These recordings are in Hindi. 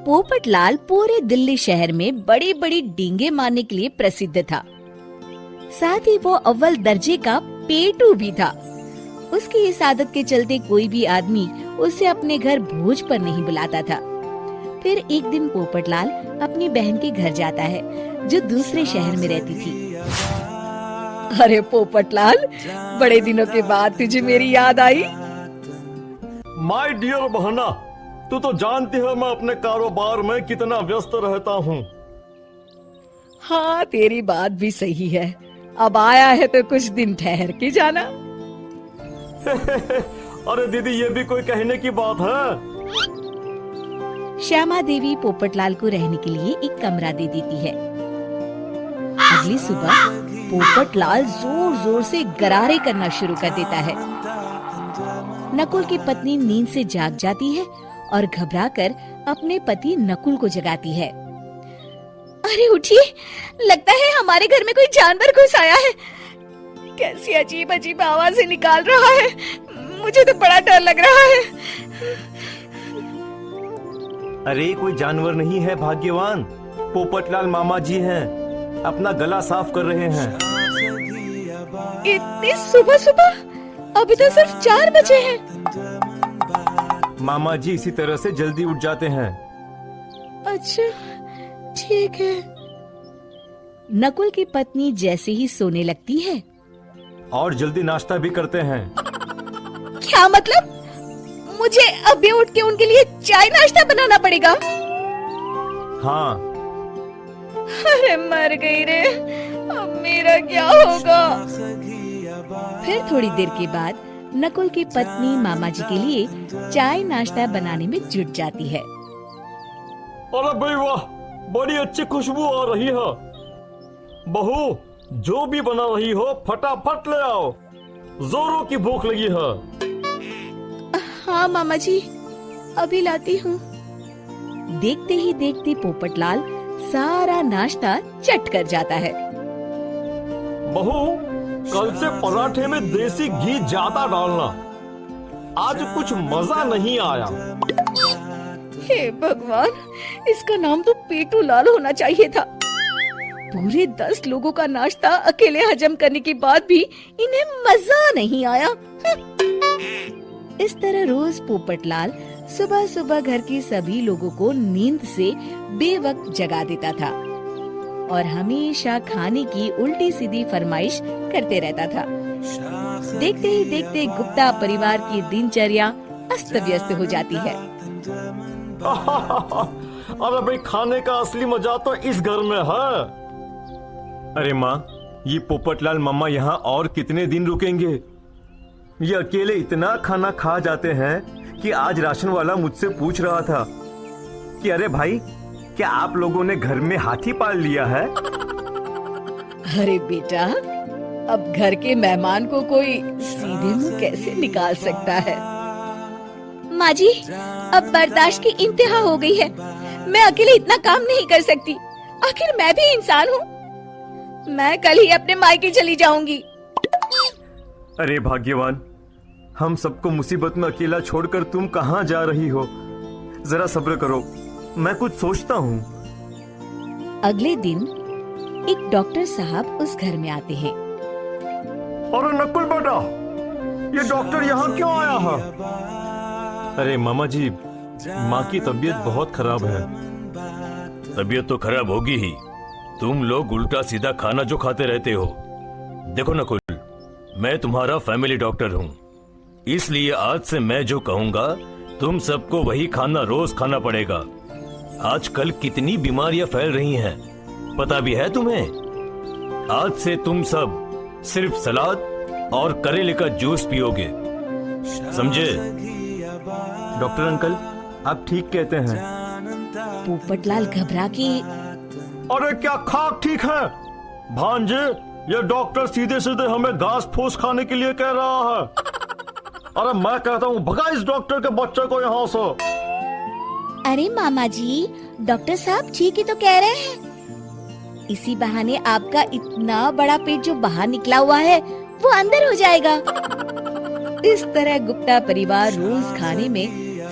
पोपटलाल पूरे दिल्ली शहर में बड़ी बड़ी डींगे मारने के लिए प्रसिद्ध था। साथ ही वो अव्वल दर्जे का पेटू भी था। उसकी इस आदत के चलते कोई भी आदमी उसे अपने घर भोज पर नहीं बुलाता था। फिर एक दिन पोपटलाल अपनी बहन के घर जाता है जो दूसरे शहर में रहती थी। अरे पोपटलाल, बड़े दिनों के बाद तुझे मेरी याद आई। माय डियर बहना, तू तो जानती है मैं अपने कारोबार में कितना व्यस्त रहता हूँ। हाँ, तेरी बात भी सही है। अब आया है तो कुछ दिन ठहर के जाना। अरे दीदी, ये भी कोई कहने की बात है। श्यामा देवी पोपटलाल को रहने के लिए एक कमरा दे देती है। अगली सुबह पोपटलाल जोर जोर से गरारे करना शुरू कर देता है। नकुल की पत्नी नींद से जाग जाती है और घबराकर अपने पति नकुल को जगाती है। अरे उठिए, लगता है हमारे घर में कोई जानवर घुस आया है। कैसी अजीब अजीब आवाजें निकाल रहा है। मुझे तो बड़ा डर लग रहा है। अरे कोई जानवर नहीं है भाग्यवान, पोपटलाल मामा जी हैं, अपना गला साफ कर रहे हैं। इतनी सुबह सुबह? अभी तो सिर्फ 4 बजे हैं। मामा जी इसी तरह से जल्दी उठ जाते हैं। अच्छा, ठीक है। नकुल की पत्नी जैसे ही सोने लगती है और जल्दी नाश्ता भी करते हैं। क्या मतलब? मुझे अभी उठ के उनके लिए चाय नाश्ता बनाना पड़ेगा? हाँ। अरे मर गई रे, अब मेरा क्या होगा? फिर थोड़ी देर के बाद नकुल की पत्नी मामा जी के लिए चाय नाश्ता बनाने में जुट जाती है। अरे भाई वाह, बड़ी अच्छी खुशबू आ रही है। बहू, जो भी बना रही हो फटाफट ले आओ, जोरों की भूख लगी है। हाँ मामा जी, अभी लाती हूँ। देखते ही देखते पोपटलाल सारा नाश्ता चट कर जाता है। बहू, कल से पराठे में देसी घी ज्यादा डालना, आज कुछ मजा नहीं आया। हे भगवान, इसका नाम तो पेटू लाल होना चाहिए था। पूरे 10 लोगों का नाश्ता अकेले हजम करने के बाद भी इन्हें मजा नहीं आया। इस तरह रोज पोपटलाल सुबह सुबह घर के सभी लोगों को नींद से बेवक्त जगा देता था और हमेशा खाने की उल्टी सीधी फरमाइश करते रहता था। देखते ही देखते गुप्ता परिवार की दिनचर्या अस्त व्यस्त हो जाती है। अरे भाई, खाने का असली मजा तो इस घर में है। अरे माँ, ये पोपटलाल मामा यहाँ और कितने दिन रुकेंगे? ये अकेले इतना खाना खा जाते हैं कि आज राशन वाला मुझसे पूछ रहा था कि अरे भाई, क्या आप लोगों ने घर में हाथी पाल लिया है? अरे बेटा, अब घर के मेहमान को कोई सीधे मुंह कैसे निकाल सकता है? माँ जी, अब बर्दाश्त की इंतहा हो गई है। मैं अकेले इतना काम नहीं कर सकती। आखिर मैं भी इंसान हूँ। मैं कल ही अपने मायके चली जाऊंगी। अरे भाग्यवान, हम सबको मुसीबत में अकेला छोड़कर तुम कहाँ जा रही हो? जरा सब्र करो, मैं कुछ सोचता हूँ। अगले दिन एक डॉक्टर साहब उस घर में आते हैं। अरे नकुल बेटा, ये डॉक्टर यहाँ क्यों आया है? अरे मामा जी, माँ की तबीयत बहुत खराब है। तबीयत तो खराब होगी ही, तुम लोग उल्टा सीधा खाना जो खाते रहते हो। देखो नकुल, मैं तुम्हारा फैमिली डॉक्टर हूँ, इसलिए आज से मैं जो कहूँगा तुम सबको वही खाना रोज खाना पड़ेगा। आजकल कितनी बीमारियां फैल रही हैं, पता भी है तुम्हें? आज से तुम सब सिर्फ सलाद और करेले का जूस पियोगे, समझे? डॉक्टर अंकल, आप ठीक कहते हैं। पोपटलाल घबरा के, अरे क्या खाक ठीक है? भांजे, ये डॉक्टर सीधे सीधे हमें घास फूस खाने के लिए कह रहा है। अरे मैं कहता हूँ भगा इस डॉक्टर के बच्चे को यहाँ से। अरे मामा जी, डॉक्टर साहब ठीक ही तो कह रहे हैं। इसी बहाने आपका इतना बड़ा पेट जो बाहर निकला हुआ है वो अंदर हो जाएगा। इस तरह गुप्ता परिवार रोज खाने में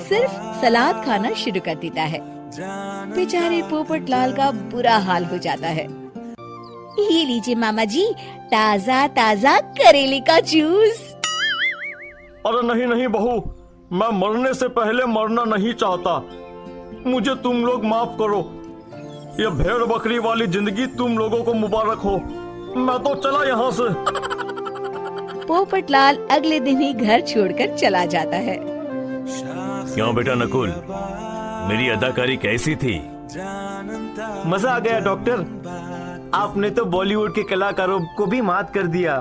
सिर्फ सलाद खाना शुरू कर देता है। बेचारे पोपटलाल का बुरा हाल हो जाता है। ये लीजिए मामा जी, ताजा ताजा करेले का जूस। अरे नहीं नहीं बहू, मैं मरने से पहले मरना नहीं चाहता। मुझे तुम लोग माफ करो। ये भेड़ बकरी वाली जिंदगी तुम लोगों को मुबारक हो। मैं तो चला यहाँ से। पोपटलाल अगले दिन ही घर छोड़कर चला जाता है। क्यों बेटा नकुल, मेरी अदाकारी कैसी थी? मजा आ गया डॉक्टर। आपने तो बॉलीवुड के कलाकारों को भी मात कर दिया।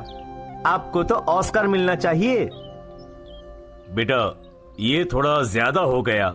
आपको तो ऑस्कर मिलना चाहिए। बेटा ये थोड़ा ज्यादा हो गया।